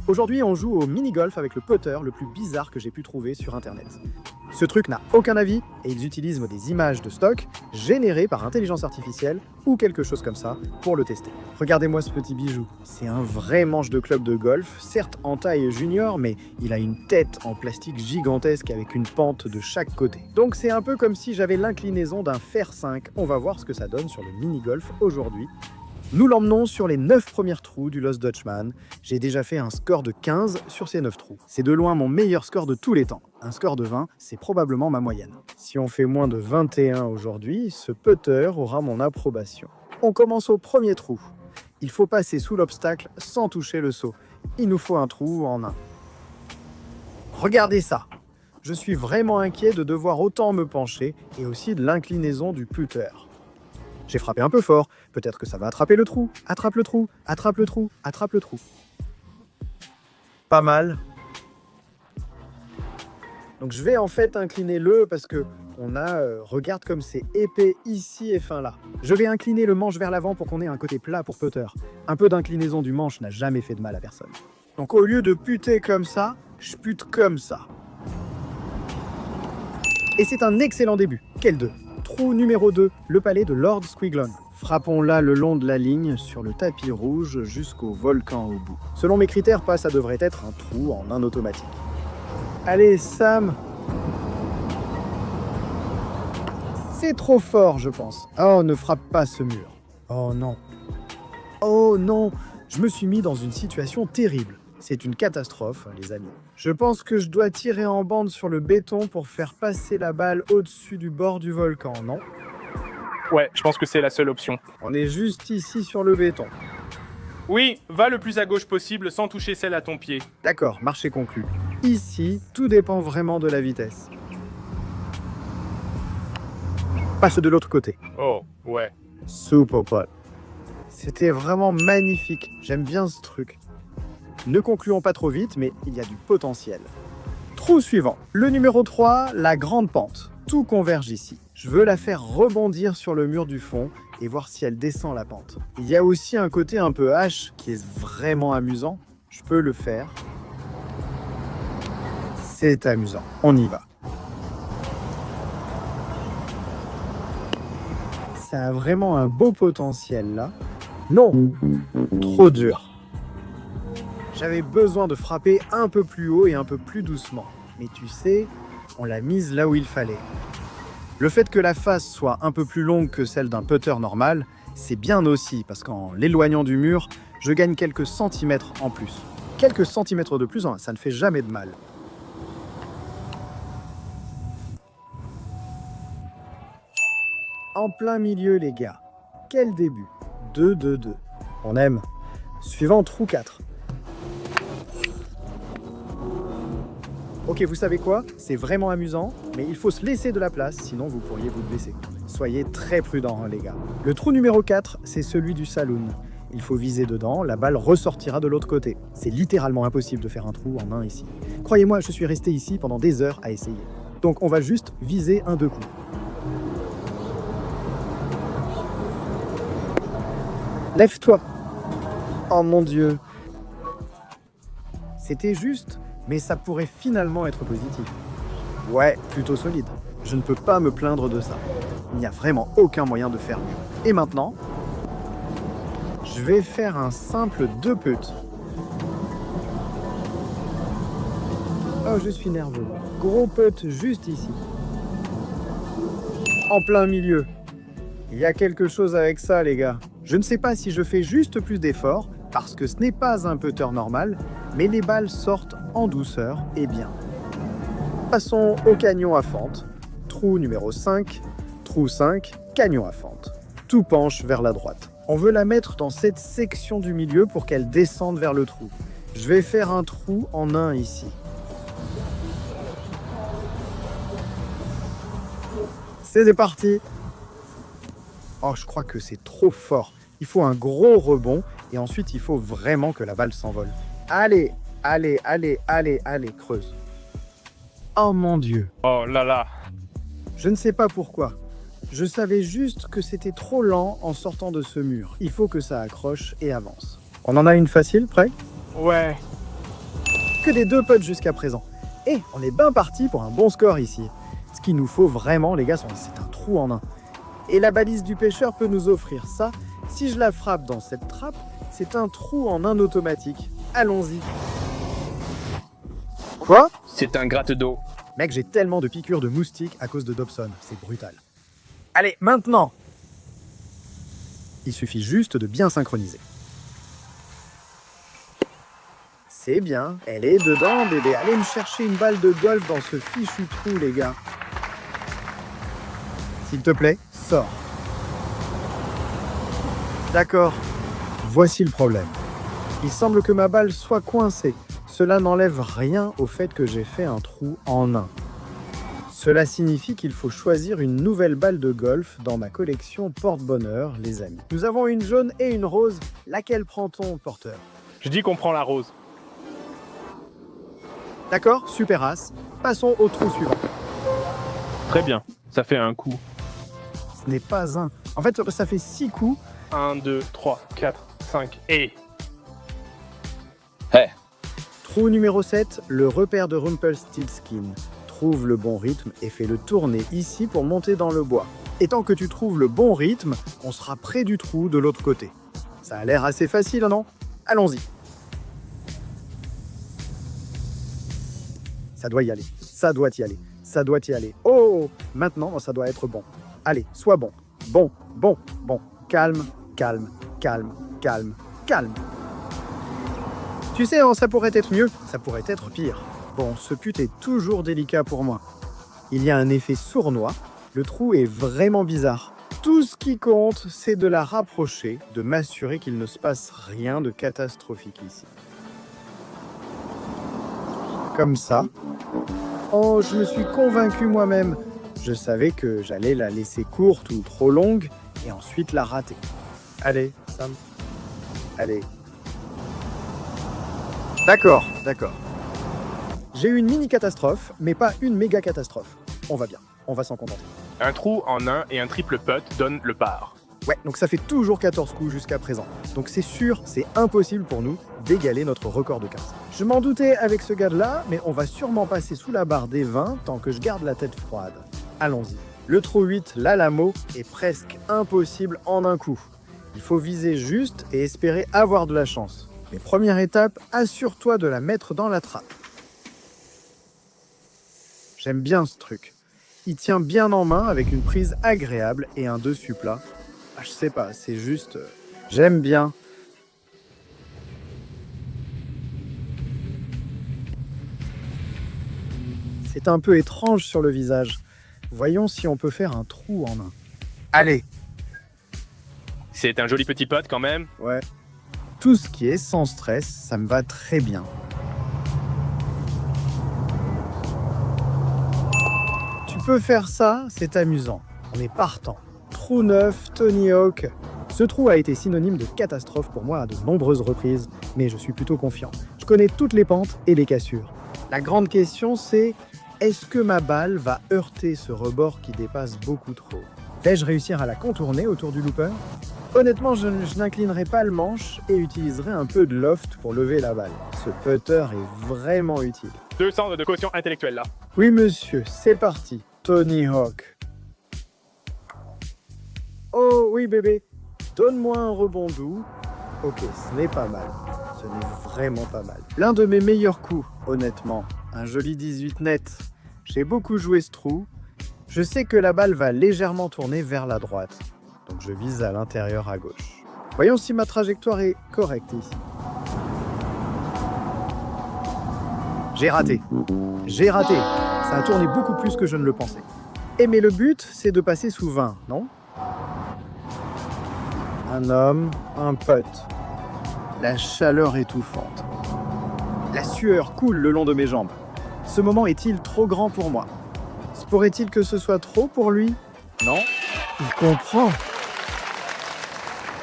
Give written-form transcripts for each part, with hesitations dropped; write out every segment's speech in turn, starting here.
Aujourd'hui, on joue au mini-golf avec le putter le plus bizarre que j'ai pu trouver sur internet. Ce truc n'a aucun avis et ils utilisent des images de stock générées par intelligence artificielle ou quelque chose comme ça pour le tester. Regardez-moi ce petit bijou. C'est un vrai manche de club de golf, certes en taille junior, mais il a une tête en plastique gigantesque avec une pente de chaque côté. Donc c'est un peu comme si j'avais l'inclinaison d'un fer 5. On va voir ce que ça donne sur le mini-golf aujourd'hui. Nous l'emmenons sur les 9 premiers trous du Lost Dutchman. J'ai déjà fait un score de 15 sur ces 9 trous. C'est de loin mon meilleur score de tous les temps. Un score de 20, c'est probablement ma moyenne. Si on fait moins de 21 aujourd'hui, ce putter aura mon approbation. On commence au premier trou. Il faut passer sous l'obstacle sans toucher le seau. Il nous faut un trou en un. Regardez ça! Je suis vraiment inquiet de devoir autant me pencher et aussi de l'inclinaison du putter. J'ai frappé un peu fort, peut-être que ça va attraper le trou. Attrape le trou, attrape le trou, attrape le trou. Pas mal. Donc je vais en fait incliner le parce que regarde comme c'est épais ici et fin là. Je vais incliner le manche vers l'avant pour qu'on ait un côté plat pour putter. Un peu d'inclinaison du manche n'a jamais fait de mal à personne. Donc au lieu de puter comme ça, je pute comme ça. Et c'est un excellent début. Quel 2 ? Trou numéro 2, le palais de Lord Squiglon. Frappons là le long de la ligne, sur le tapis rouge, jusqu'au volcan au bout. Selon mes critères, ça devrait être un trou en un automatique. Allez, Sam! C'est trop fort, je pense. Oh, ne frappe pas ce mur. Oh non. Oh non! Je me suis mis dans une situation terrible. C'est une catastrophe, les amis. Je pense que je dois tirer en bande sur le béton pour faire passer la balle au-dessus du bord du volcan, non? Ouais, je pense que c'est la seule option. On est juste ici sur le béton. Oui, va le plus à gauche possible sans toucher celle à ton pied. D'accord, marché conclu. Ici, tout dépend vraiment de la vitesse. Passe de l'autre côté. Oh, ouais. Super pote. C'était vraiment magnifique. J'aime bien ce truc. Ne concluons pas trop vite, mais il y a du potentiel. Trou suivant. Le numéro 3, la grande pente. Tout converge ici. Je veux la faire rebondir sur le mur du fond et voir si elle descend la pente. Il y a aussi un côté un peu H qui est vraiment amusant. Je peux le faire. C'est amusant. On y va. Ça a vraiment un beau potentiel là. Non, trop dur. J'avais besoin de frapper un peu plus haut et un peu plus doucement. Mais tu sais, on l'a mise là où il fallait. Le fait que la face soit un peu plus longue que celle d'un putter normal, c'est bien aussi, parce qu'en l'éloignant du mur, je gagne quelques centimètres en plus. Quelques centimètres de plus, ça ne fait jamais de mal. En plein milieu, les gars. Quel début. 2-2-2. On aime. Suivant, trou 4. Ok, vous savez quoi? C'est vraiment amusant, mais il faut se laisser de la place, sinon vous pourriez vous blesser. Soyez très prudents, les gars. Le trou numéro 4, c'est celui du saloon. Il faut viser dedans, la balle ressortira de l'autre côté. C'est littéralement impossible de faire un trou en un ici. Croyez-moi, je suis resté ici pendant des heures à essayer. Donc on va juste viser un 2 coups. Lève-toi. Oh mon Dieu. C'était juste, mais ça pourrait finalement être positif. Ouais, plutôt solide. Je ne peux pas me plaindre de ça. Il n'y a vraiment aucun moyen de faire mieux. Et maintenant, je vais faire un simple 2 putts. Oh, je suis nerveux. Gros putt juste ici. En plein milieu. Il y a quelque chose avec ça, les gars. Je ne sais pas si je fais juste plus d'efforts, parce que ce n'est pas un putter normal, mais les balles sortent en douceur et bien. Passons au canyon à fente. Trou numéro 5, trou 5, canyon à fente. Tout penche vers la droite. On veut la mettre dans cette section du milieu pour qu'elle descende vers le trou. Je vais faire un trou en un ici. C'est parti. Oh, je crois que c'est trop fort. Il faut un gros rebond et ensuite il faut vraiment que la balle s'envole. Allez, allez, allez, allez, allez, creuse. Oh mon Dieu. Oh là là. Je ne sais pas pourquoi. Je savais juste que c'était trop lent en sortant de ce mur. Il faut que ça accroche et avance. On en a une facile, prêt? Ouais. Que des 2 putts jusqu'à présent. Et on est bien parti pour un bon score ici. Ce qu'il nous faut vraiment, les gars, c'est un trou en 1. Et la balise du pêcheur peut nous offrir ça. Si je la frappe dans cette trappe, c'est un trou en 1 automatique. Allons-y. Quoi? C'est un gratte d'eau. Mec, j'ai tellement de piqûres de moustiques à cause de Dobson. C'est brutal. Allez, maintenant! Il suffit juste de bien synchroniser. C'est bien, elle est dedans, bébé. Allez me chercher une balle de golf dans ce fichu trou, les gars. S'il te plaît, sors. D'accord. Voici le problème. Il semble que ma balle soit coincée. Cela n'enlève rien au fait que j'ai fait un trou en 1. Cela signifie qu'il faut choisir une nouvelle balle de golf dans ma collection porte-bonheur, les amis. Nous avons une jaune et une rose. Laquelle prend-on, porteur? Je dis qu'on prend la rose. D'accord, super as. Passons au trou suivant. Très bien, ça fait un coup. Ce n'est pas un. En fait, ça fait 6 coups. 1, 2, 3, 4, 5 et... Trou numéro 7, le repère de Rumpelstiltskin. Trouve le bon rythme et fais-le tourner ici pour monter dans le bois. Et tant que tu trouves le bon rythme, on sera près du trou de l'autre côté. Ça a l'air assez facile, non? Allons-y. Ça doit y aller, ça doit y aller, ça doit y aller. Oh, maintenant, ça doit être bon. Allez, sois bon. Bon, bon, bon. Calme, calme, calme, calme, calme. Tu sais, ça pourrait être mieux, ça pourrait être pire. Bon, ce put est toujours délicat pour moi. Il y a un effet sournois, le trou est vraiment bizarre. Tout ce qui compte, c'est de la rapprocher, de m'assurer qu'il ne se passe rien de catastrophique ici. Comme ça. Oh, je me suis convaincu moi-même. Je savais que j'allais la laisser courte ou trop longue et ensuite la rater. Allez, Sam. Allez. D'accord, d'accord. J'ai eu une mini-catastrophe, mais pas une méga-catastrophe. On va bien, on va s'en contenter. Un trou en 1 et un triple putt donne le par. Ouais, donc ça fait toujours 14 coups jusqu'à présent. Donc c'est sûr, c'est impossible pour nous d'égaler notre record de 15. Je m'en doutais avec ce gars-là, mais on va sûrement passer sous la barre des 20 tant que je garde la tête froide. Allons-y. Le trou 8, l'Alamo, est presque impossible en un coup. Il faut viser juste et espérer avoir de la chance. Mais première étape, assure-toi de la mettre dans la trappe. J'aime bien ce truc. Il tient bien en main avec une prise agréable et un dessus plat. Ah, je sais pas, c'est juste... J'aime bien. C'est un peu étrange sur le visage. Voyons si on peut faire un trou en un. Allez! C'est un joli petit putt quand même. Ouais. Tout ce qui est sans stress, ça me va très bien. Tu peux faire ça, c'est amusant. On est partant. Trou 9, Tony Hawk. Ce trou a été synonyme de catastrophe pour moi à de nombreuses reprises, mais je suis plutôt confiant. Je connais toutes les pentes et les cassures. La grande question c'est, est-ce que ma balle va heurter ce rebord qui dépasse beaucoup trop? Vais-je réussir à la contourner autour du looper? Honnêtement, je n'inclinerai pas le manche et utiliserai un peu de loft pour lever la balle. Ce putter est vraiment utile. 200 de quotient intellectuel là. Oui monsieur, c'est parti. Tony Hawk. Oh oui bébé, donne-moi un rebond doux. Ok, ce n'est pas mal. Ce n'est vraiment pas mal. L'un de mes meilleurs coups, honnêtement. Un joli 18 net. J'ai beaucoup joué ce trou. Je sais que la balle va légèrement tourner vers la droite. Donc je vise à l'intérieur à gauche. Voyons si ma trajectoire est correcte ici. J'ai raté. J'ai raté. Ça a tourné beaucoup plus que je ne le pensais. Et mais le but, c'est de passer sous 20, non? Un homme, un putt. La chaleur étouffante. La sueur coule le long de mes jambes. Ce moment est-il trop grand pour moi? Se pourrait-il que ce soit trop pour lui? Non? Il comprend.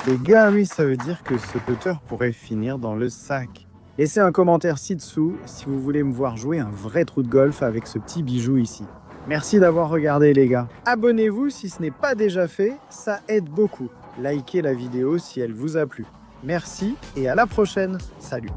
Les gars, oui, ça veut dire que ce putter pourrait finir dans le sac. Laissez un commentaire ci-dessous si vous voulez me voir jouer un vrai trou de golf avec ce petit bijou ici. Merci d'avoir regardé les gars. Abonnez-vous si ce n'est pas déjà fait, ça aide beaucoup. Likez la vidéo si elle vous a plu. Merci et à la prochaine. Salut.